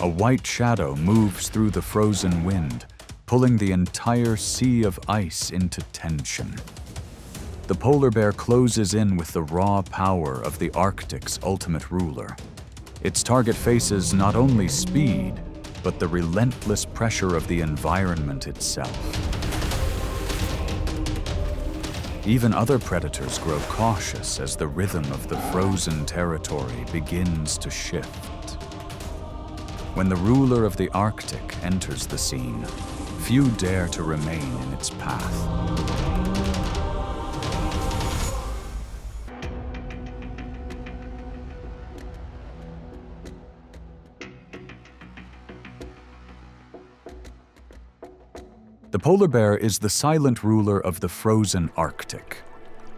A white shadow moves through the frozen wind, pulling the entire sea of ice into tension. The polar bear closes in with the raw power of the Arctic's ultimate ruler. Its target faces not only speed, but the relentless pressure of the environment itself. Even other predators grow cautious as the rhythm of the frozen territory begins to shift. When the ruler of the Arctic enters the scene, few dare to remain in its path. The polar bear is the silent ruler of the frozen Arctic.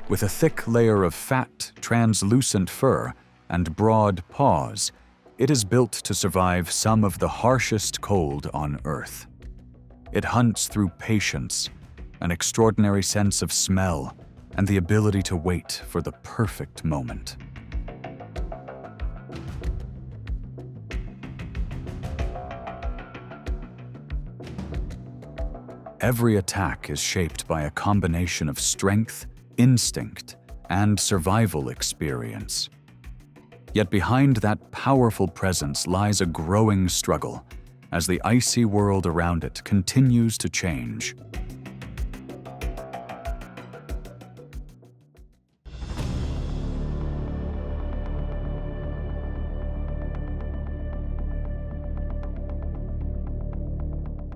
With a thick layer of fat, translucent fur, and broad paws, it is built to survive some of the harshest cold on Earth. It hunts through patience, an extraordinary sense of smell, and the ability to wait for the perfect moment. Every attack is shaped by a combination of strength, instinct, and survival experience. Yet behind that powerful presence lies a growing struggle as the icy world around it continues to change.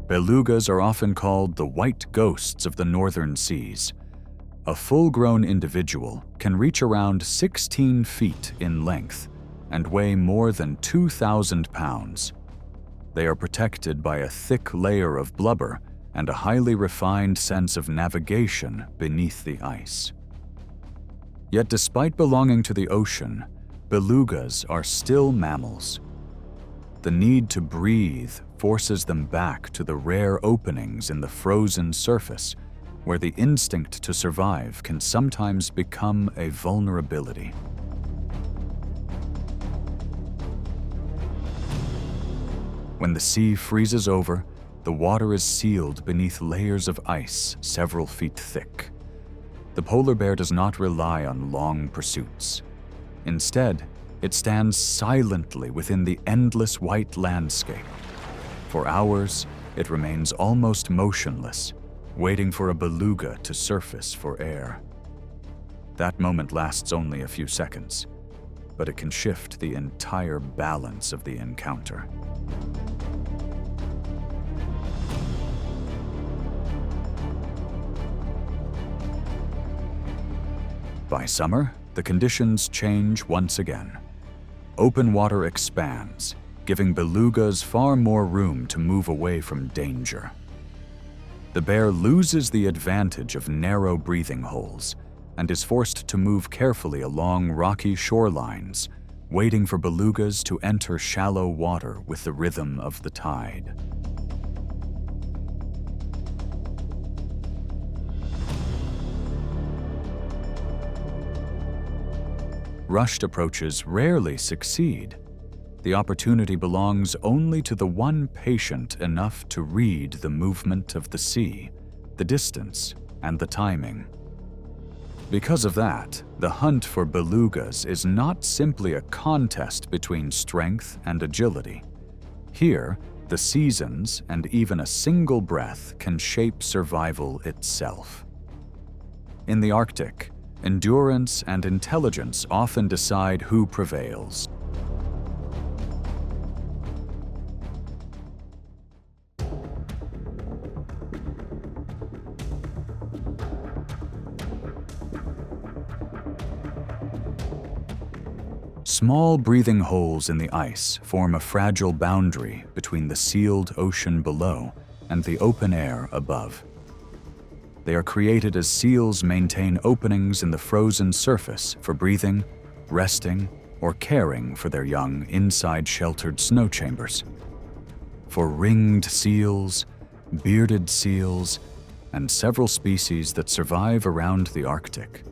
Belugas are often called the white ghosts of the northern seas. A full-grown individual can reach around 16 feet in length and weigh more than 2,000 pounds. They are protected by a thick layer of blubber and a highly refined sense of navigation beneath the ice. Yet despite belonging to the ocean, belugas are still mammals. The need to breathe forces them back to the rare openings in the frozen surface, where the instinct to survive can sometimes become a vulnerability. When the sea freezes over, the water is sealed beneath layers of ice several feet thick. The polar bear does not rely on long pursuits. Instead, it stands silently within the endless white landscape. For hours, it remains almost motionless, waiting for a beluga to surface for air. That moment lasts only a few seconds, but it can shift the entire balance of the encounter. By summer, the conditions change once again. Open water expands, giving belugas far more room to move away from danger. The bear loses the advantage of narrow breathing holes and is forced to move carefully along rocky shorelines, waiting for belugas to enter shallow water with the rhythm of the tide. Rushed approaches rarely succeed. The opportunity belongs only to the one patient enough to read the movement of the sea, the distance, and the timing. Because of that, the hunt for belugas is not simply a contest between strength and agility. Here, the seasons and even a single breath can shape survival itself. In the Arctic, endurance and intelligence often decide who prevails. Small breathing holes in the ice form a fragile boundary between the sealed ocean below and the open air above. They are created as seals maintain openings in the frozen surface for breathing, resting, or caring for their young inside sheltered snow chambers. For ringed seals, bearded seals, and several species that survive around the Arctic,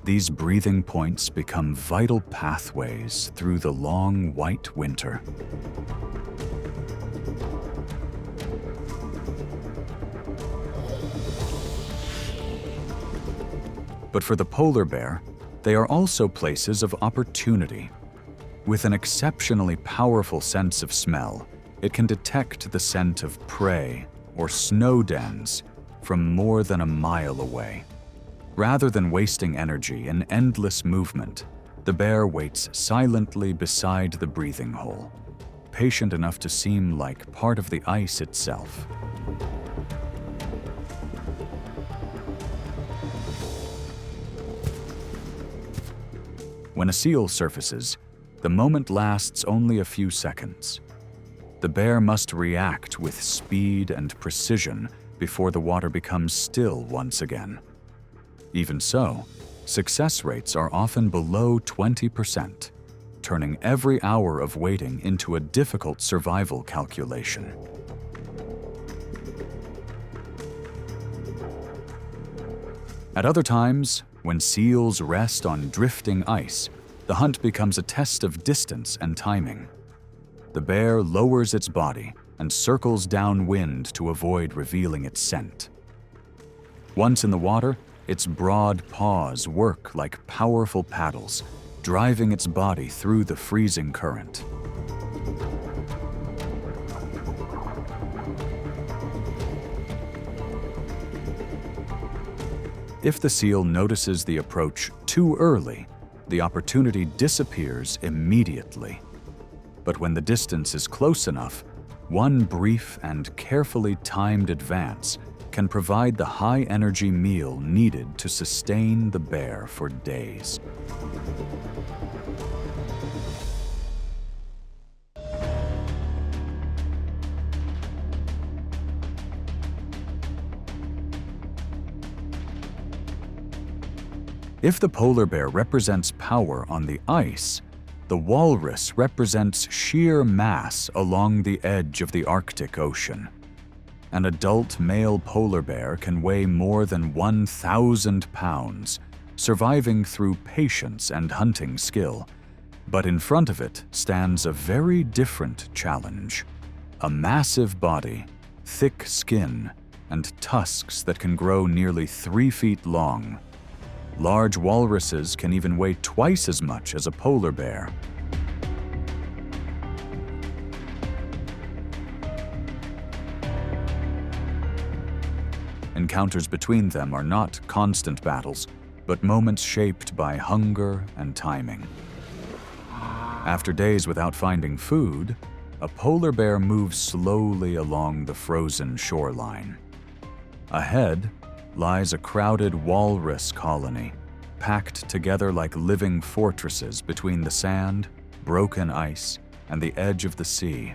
these breathing points become vital pathways through the long white winter. But for the polar bear, they are also places of opportunity. With an exceptionally powerful sense of smell, it can detect the scent of prey or snow dens from more than a mile away. Rather than wasting energy in endless movement, the bear waits silently beside the breathing hole, patient enough to seem like part of the ice itself. When a seal surfaces, the moment lasts only a few seconds. The bear must react with speed and precision before the water becomes still once again. Even so, success rates are often below 20%, turning every hour of waiting into a difficult survival calculation. At other times, when seals rest on drifting ice, the hunt becomes a test of distance and timing. The bear lowers its body and circles downwind to avoid revealing its scent. Once in the water, its broad paws work like powerful paddles, driving its body through the freezing current. If the seal notices the approach too early, the opportunity disappears immediately. But when the distance is close enough, one brief and carefully timed advance can provide the high-energy meal needed to sustain the bear for days. If the polar bear represents power on the ice, the walrus represents sheer mass along the edge of the Arctic Ocean. An adult male polar bear can weigh more than 1,000 pounds, surviving through patience and hunting skill. But in front of it stands a very different challenge: a massive body, thick skin, and tusks that can grow nearly 3 feet long. Large walruses can even weigh twice as much as a polar bear. Encounters between them are not constant battles, but moments shaped by hunger and timing. After days without finding food, a polar bear moves slowly along the frozen shoreline. Ahead lies a crowded walrus colony, packed together like living fortresses between the sand, broken ice, and the edge of the sea.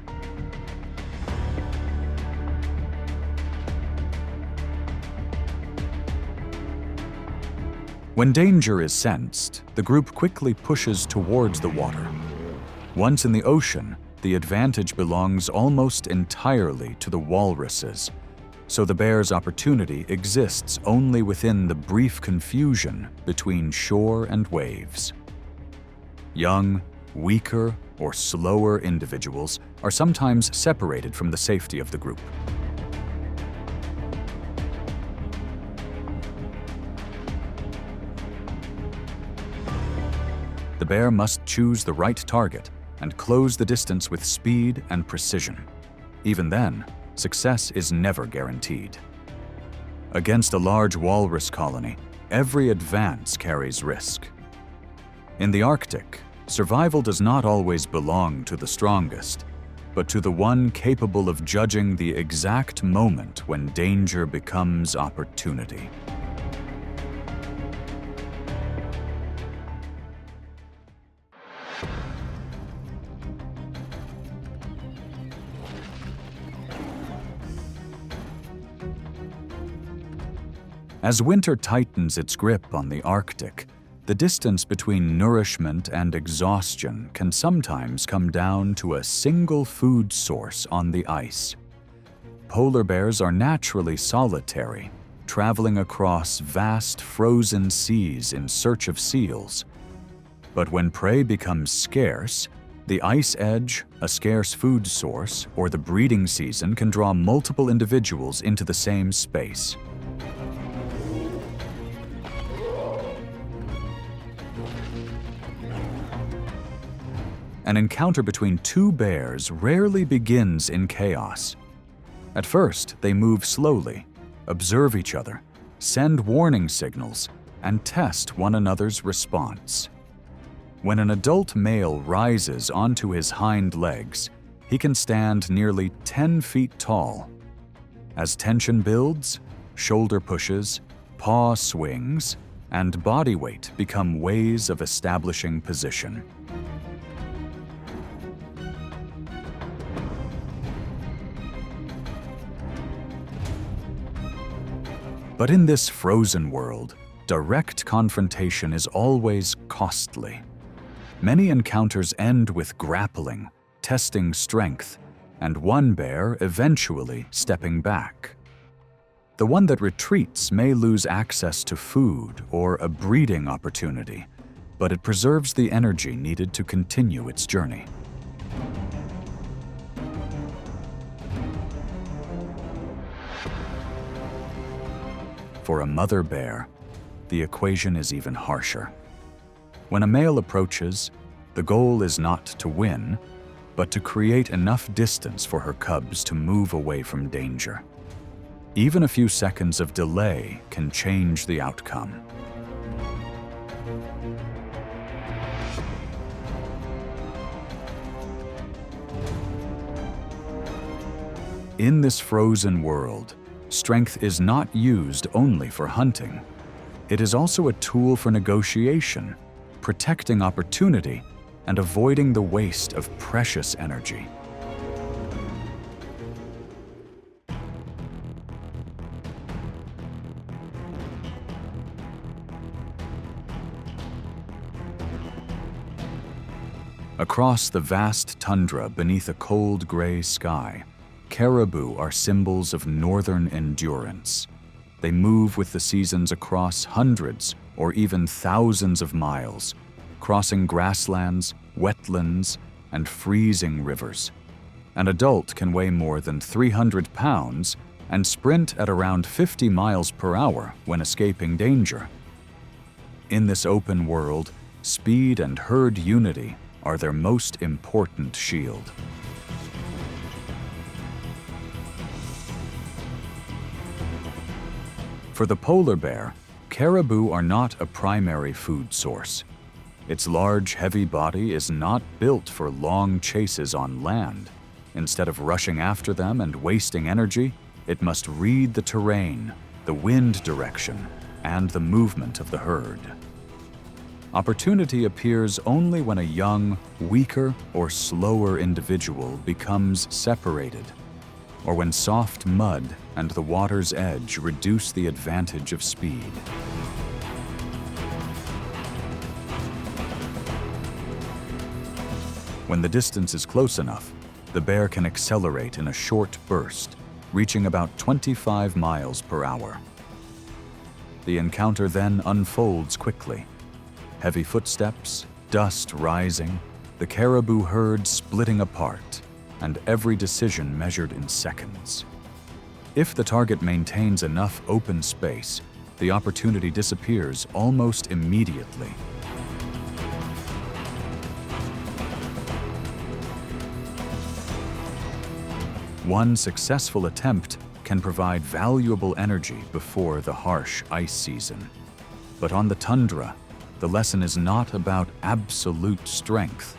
When danger is sensed, the group quickly pushes towards the water. Once in the ocean, the advantage belongs almost entirely to the walruses, so the bear's opportunity exists only within the brief confusion between shore and waves. Young, weaker, or slower individuals are sometimes separated from the safety of the group. The bear must choose the right target and close the distance with speed and precision. Even then, success is never guaranteed. Against a large walrus colony, every advance carries risk. In the Arctic, survival does not always belong to the strongest, but to the one capable of judging the exact moment when danger becomes opportunity. As winter tightens its grip on the Arctic, the distance between nourishment and exhaustion can sometimes come down to a single food source on the ice. Polar bears are naturally solitary, traveling across vast frozen seas in search of seals. But when prey becomes scarce, the ice edge, a scarce food source, or the breeding season can draw multiple individuals into the same space. An encounter between two bears rarely begins in chaos. At first, they move slowly, observe each other, send warning signals, and test one another's response. When an adult male rises onto his hind legs, he can stand nearly 10 feet tall. As tension builds, shoulder pushes, paw swings, and body weight become ways of establishing position. But in this frozen world, direct confrontation is always costly. Many encounters end with grappling, testing strength, and one bear eventually stepping back. The one that retreats may lose access to food or a breeding opportunity, but it preserves the energy needed to continue its journey. For a mother bear, the equation is even harsher. When a male approaches, the goal is not to win, but to create enough distance for her cubs to move away from danger. Even a few seconds of delay can change the outcome. In this frozen world, strength is not used only for hunting. It is also a tool for negotiation, protecting opportunity, and avoiding the waste of precious energy. Across the vast tundra beneath a cold gray sky, caribou are symbols of northern endurance. They move with the seasons across hundreds or even thousands of miles, crossing grasslands, wetlands, and freezing rivers. An adult can weigh more than 300 pounds and sprint at around 50 miles per hour when escaping danger. In this open world, speed and herd unity are their most important shield. For the polar bear, caribou are not a primary food source. Its large, heavy body is not built for long chases on land. Instead of rushing after them and wasting energy, it must read the terrain, the wind direction, and the movement of the herd. Opportunity appears only when a young, weaker, or slower individual becomes separated, or when soft mud and the water's edge reduce the advantage of speed. When the distance is close enough, the bear can accelerate in a short burst, reaching about 25 miles per hour. The encounter then unfolds quickly. Heavy footsteps, dust rising, the caribou herd splitting apart, and every decision measured in seconds. If the target maintains enough open space, the opportunity disappears almost immediately. One successful attempt can provide valuable energy before the harsh ice season. But on the tundra, the lesson is not about absolute strength.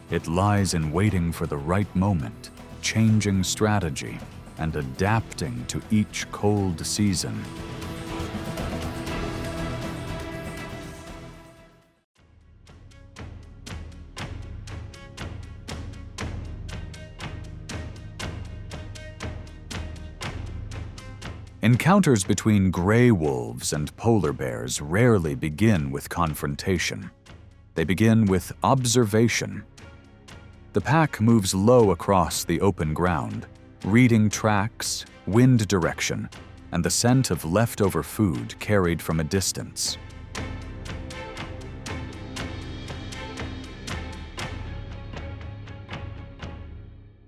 It lies in waiting for the right moment, changing strategy, and adapting to each cold season. Encounters between gray wolves and polar bears rarely begin with confrontation. They begin with observation. The pack moves low across the open ground, reading tracks, wind direction, and the scent of leftover food carried from a distance.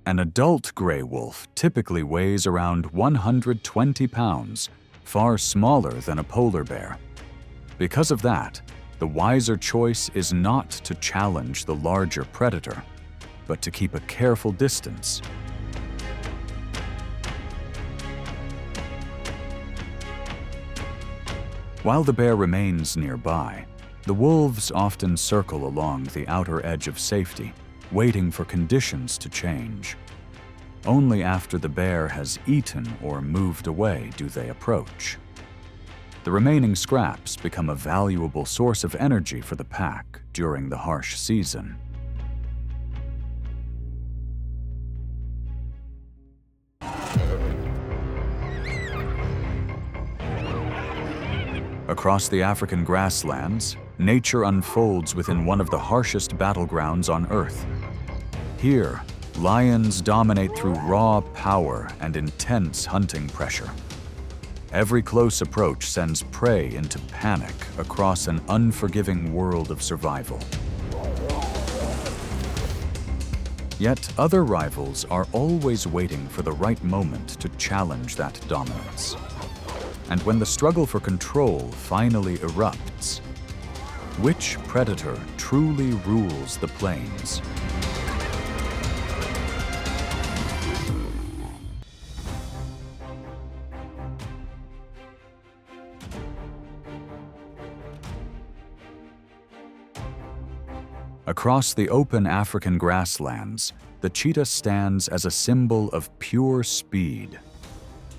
An adult gray wolf typically weighs around 120 pounds, far smaller than a polar bear. Because of that, the the wiser choice is not to challenge the larger predator, but to keep a careful distance. While the bear remains nearby, the wolves often circle along the outer edge of safety, waiting for conditions to change. Only after the bear has eaten or moved away do they approach. The remaining scraps become a valuable source of energy for the pack during the harsh season. Across the African grasslands, nature unfolds within one of the harshest battlegrounds on Earth. Here, lions dominate through raw power and intense hunting pressure. Every close approach sends prey into panic across an unforgiving world of survival. Yet other rivals are always waiting for the right moment to challenge that dominance. And when the struggle for control finally erupts, which predator truly rules the plains? Across the open African grasslands, the cheetah stands as a symbol of pure speed.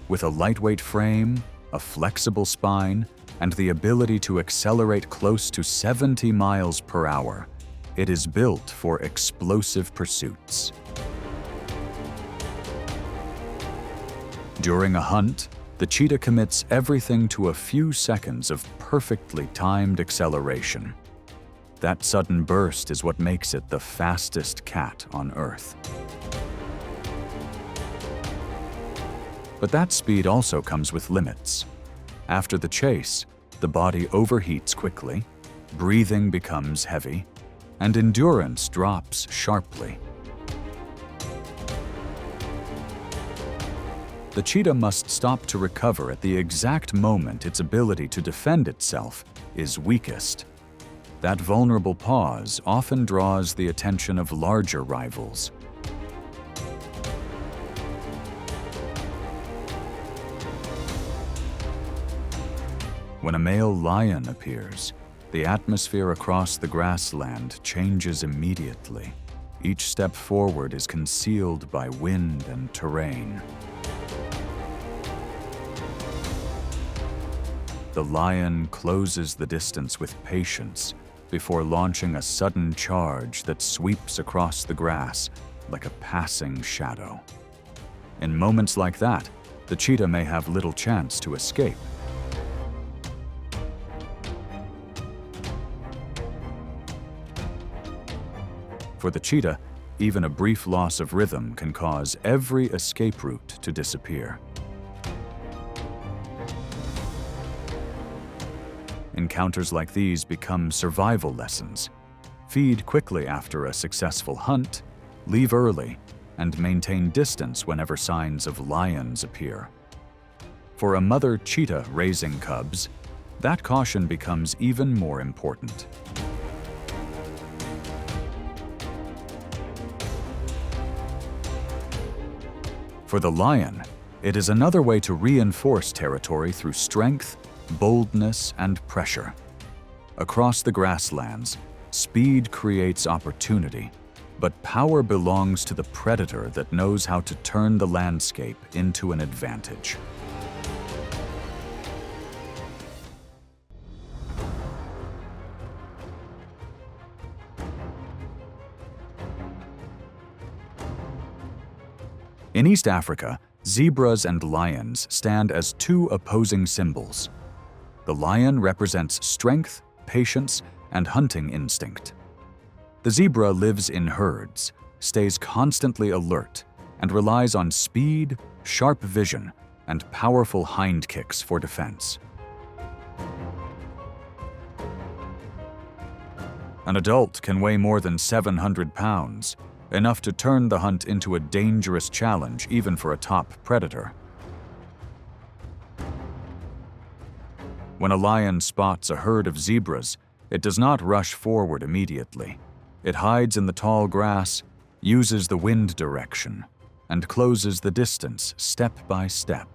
With a lightweight frame, a flexible spine, and the ability to accelerate close to 70 miles per hour, it is built for explosive pursuits. During a hunt, the cheetah commits everything to a few seconds of perfectly timed acceleration. That sudden burst is what makes it the fastest cat on Earth. But that speed also comes with limits. After the chase, the body overheats quickly, breathing becomes heavy, and endurance drops sharply. The cheetah must stop to recover at the exact moment its ability to defend itself is weakest. That vulnerable pause often draws the attention of larger rivals. When a male lion appears, the atmosphere across the grassland changes immediately. Each step forward is concealed by wind and terrain. The lion closes the distance with patience before launching a sudden charge that sweeps across the grass like a passing shadow. In moments like that, the cheetah may have little chance to escape. For the cheetah, even a brief loss of rhythm can cause every escape route to disappear. Encounters like these become survival lessons. Feed quickly after a successful hunt, leave early, and maintain distance whenever signs of lions appear. For a mother cheetah raising cubs, that caution becomes even more important. For the lion, it is another way to reinforce territory through strength, boldness, and pressure. Across the grasslands, speed creates opportunity, but power belongs to the predator that knows how to turn the landscape into an advantage. In East Africa, zebras and lions stand as two opposing symbols. The lion represents strength, patience, and hunting instinct. The zebra lives in herds, stays constantly alert, and relies on speed, sharp vision, and powerful hind kicks for defense. An adult can weigh more than 700 pounds, enough to turn the hunt into a dangerous challenge even for a top predator. When a lion spots a herd of zebras, It does not rush forward immediately. It hides in the tall grass, uses the wind direction, and closes the distance step by step.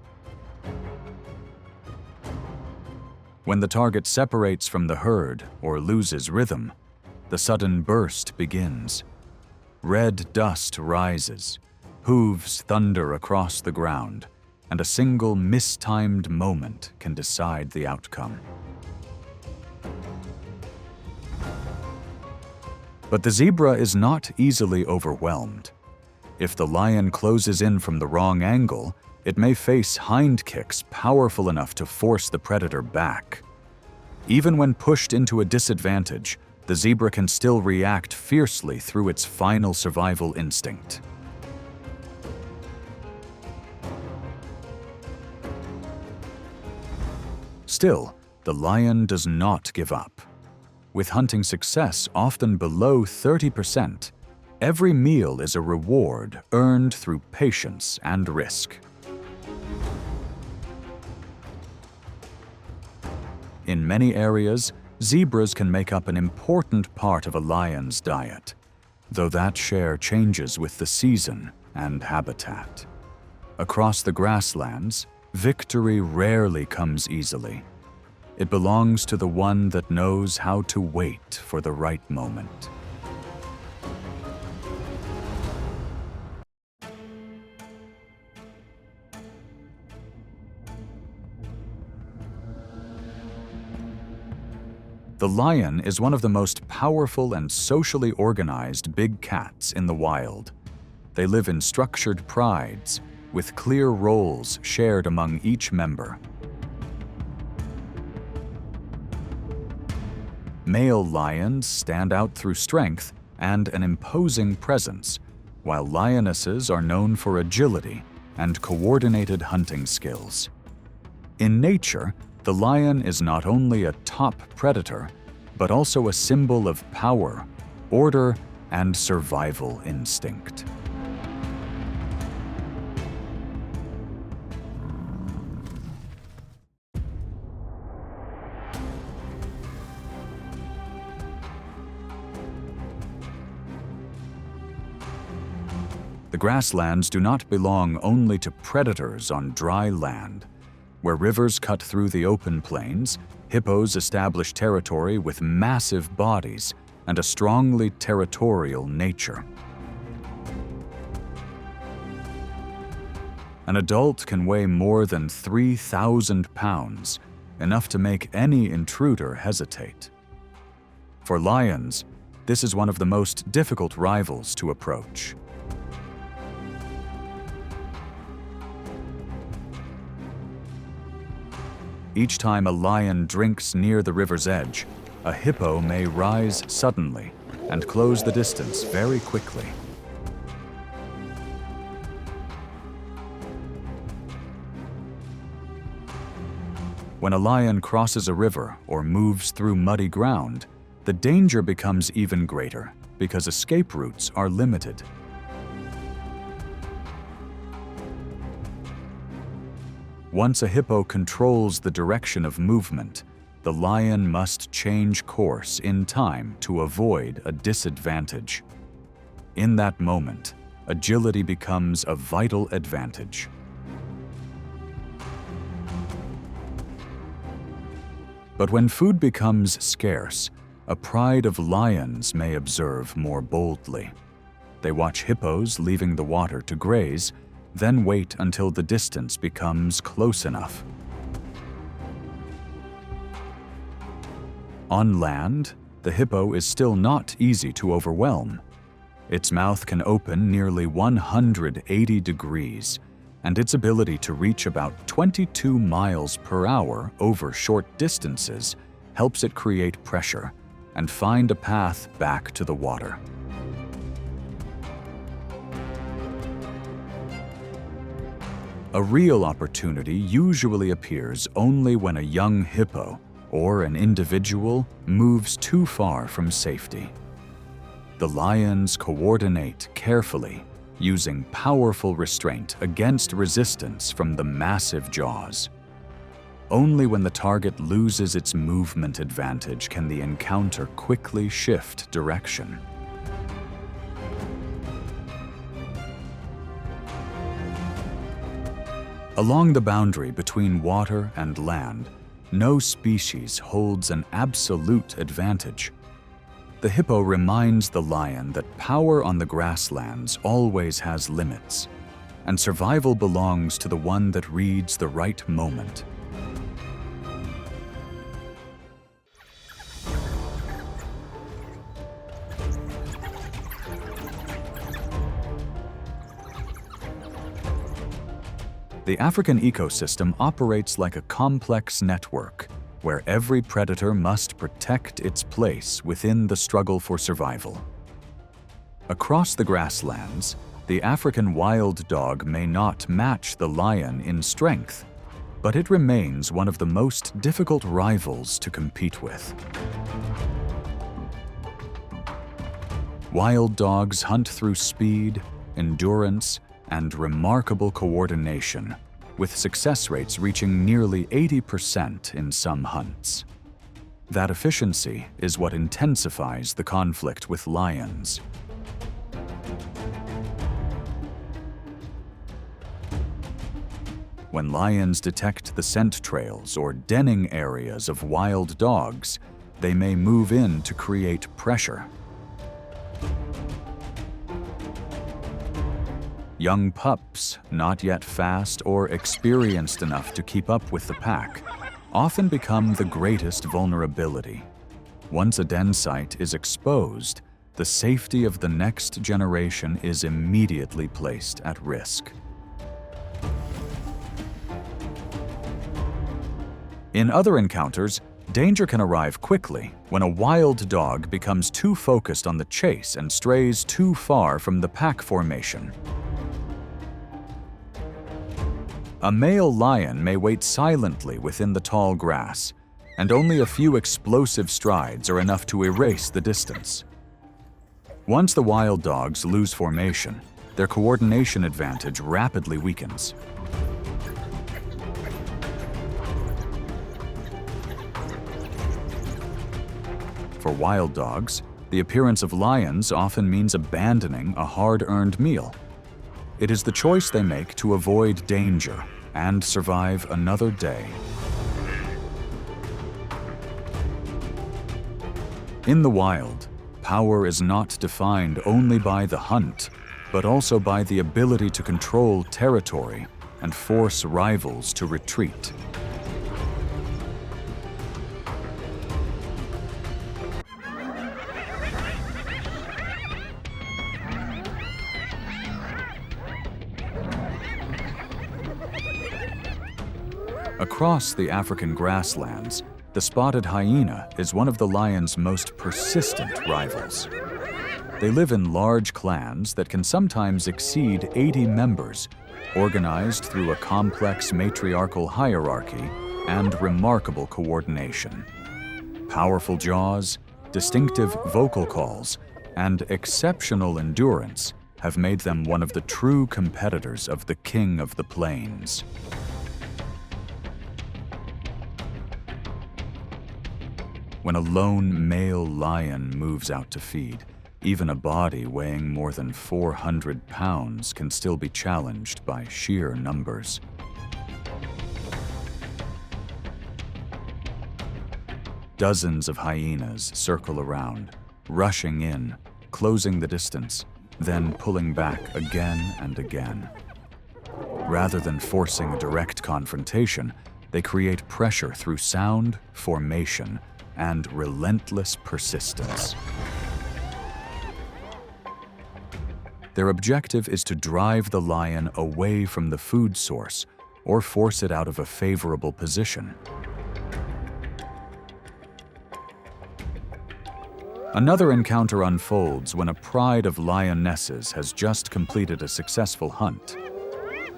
When the target separates from the herd or loses rhythm, the sudden burst begins. Red dust rises, hooves thunder across the ground, and a single mistimed moment can decide the outcome. But the zebra is not easily overwhelmed. If the lion closes in from the wrong angle, it may face hind kicks powerful enough to force the predator back. Even when pushed into a disadvantage, the zebra can still react fiercely through its final survival instinct. Still, the lion does not give up. With hunting success often below 30%, every meal is a reward earned through patience and risk. In many areas, zebras can make up an important part of a lion's diet, though that share changes with the season and habitat. Across the grasslands, victory rarely comes easily. It belongs to the one that knows how to wait for the right moment. The lion is one of the most powerful and socially organized big cats in the wild. They live in structured prides, with clear roles shared among each member. Male lions stand out through strength and an imposing presence, while lionesses are known for agility and coordinated hunting skills. In nature, the lion is not only a top predator, but also a symbol of power, order, and survival instinct. The grasslands do not belong only to predators on dry land. Where rivers cut through the open plains, hippos establish territory with massive bodies and a strongly territorial nature. An adult can weigh more than 3,000 pounds, enough to make any intruder hesitate. For lions, this is one of the most difficult rivals to approach. Each time a lion drinks near the river's edge, a hippo may rise suddenly and close the distance very quickly. When a lion crosses a river or moves through muddy ground, the danger becomes even greater because escape routes are limited. Once a hippo controls the direction of movement, the lion must change course in time to avoid a disadvantage. In that moment, agility becomes a vital advantage. But when food becomes scarce, a pride of lions may observe more boldly. They watch hippos leaving the water to graze, then wait until the distance becomes close enough. On land, the hippo is still not easy to overwhelm. Its mouth can open nearly 180 degrees, and its ability to reach about 22 miles per hour over short distances helps it create pressure and find a path back to the water. A real opportunity usually appears only when a young hippo or an individual moves too far from safety. The lions coordinate carefully, using powerful restraint against resistance from the massive jaws. Only when the target loses its movement advantage can the encounter quickly shift direction. Along the boundary between water and land, no species holds an absolute advantage. The hippo reminds the lion that power on the grasslands always has limits, and survival belongs to the one that reads the right moment. The African ecosystem operates like a complex network, where every predator must protect its place within the struggle for survival. Across the grasslands, the African wild dog may not match the lion in strength, but it remains one of the most difficult rivals to compete with. Wild dogs hunt through speed, endurance, and remarkable coordination, with success rates reaching nearly 80% in some hunts. That efficiency is what intensifies the conflict with lions. When lions detect the scent trails or denning areas of wild dogs, they may move in to create pressure. Young pups, not yet fast or experienced enough to keep up with the pack, often become the greatest vulnerability. Once a den site is exposed, the safety of the next generation is immediately placed at risk. In other encounters, danger can arrive quickly when a wild dog becomes too focused on the chase and strays too far from the pack formation. A male lion may wait silently within the tall grass, and only a few explosive strides are enough to erase the distance. Once the wild dogs lose formation, their coordination advantage rapidly weakens. For wild dogs, the appearance of lions often means abandoning a hard-earned meal. It is the choice they make to avoid danger and survive another day. In the wild, power is not defined only by the hunt, but also by the ability to control territory and force rivals to retreat. Across the African grasslands, the spotted hyena is one of the lion's most persistent rivals. They live in large clans that can sometimes exceed 80 members, organized through a complex matriarchal hierarchy and remarkable coordination. Powerful jaws, distinctive vocal calls, and exceptional endurance have made them one of the true competitors of the king of the plains. When a lone male lion moves out to feed, even a body weighing more than 400 pounds can still be challenged by sheer numbers. Dozens of hyenas circle around, rushing in, closing the distance, then pulling back again and again. Rather than forcing a direct confrontation, they create pressure through sound, formation, and relentless persistence. Their objective is to drive the lion away from the food source or force it out of a favorable position. Another encounter unfolds when a pride of lionesses has just completed a successful hunt.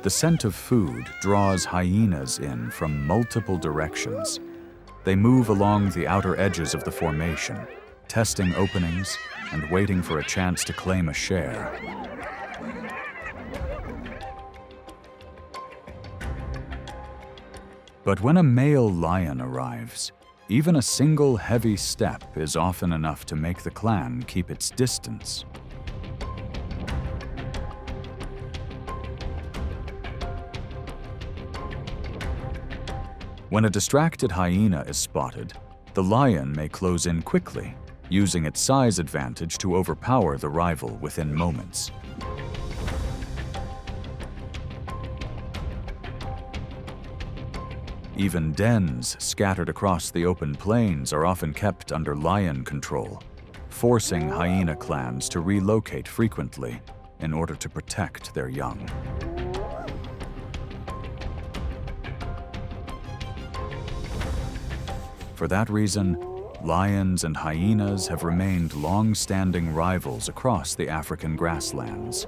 The scent of food draws hyenas in from multiple directions. They move along the outer edges of the formation, testing openings and waiting for a chance to claim a share. But when a male lion arrives, even a single heavy step is often enough to make the clan keep its distance. When a distracted hyena is spotted, the lion may close in quickly, using its size advantage to overpower the rival within moments. Even dens scattered across the open plains are often kept under lion control, forcing hyena clans to relocate frequently in order to protect their young. For that reason, lions and hyenas have remained long-standing rivals across the African grasslands.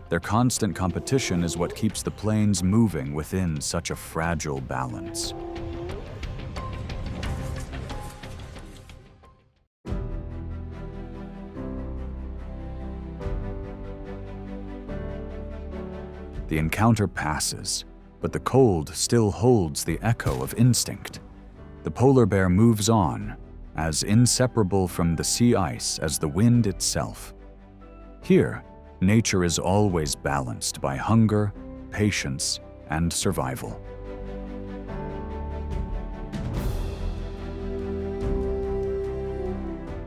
Their constant competition is what keeps the plains moving within such a fragile balance. The encounter passes, but the cold still holds the echo of instinct. The polar bear moves on, as inseparable from the sea ice as the wind itself. Here, nature is always balanced by hunger, patience, and survival.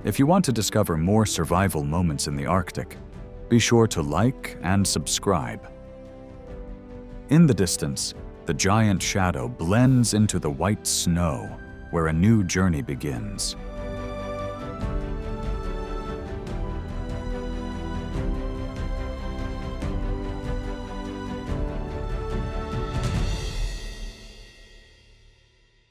If you want to discover more survival moments in the Arctic, be sure to like and subscribe. In the distance, the giant shadow blends into the white snow, where a new journey begins.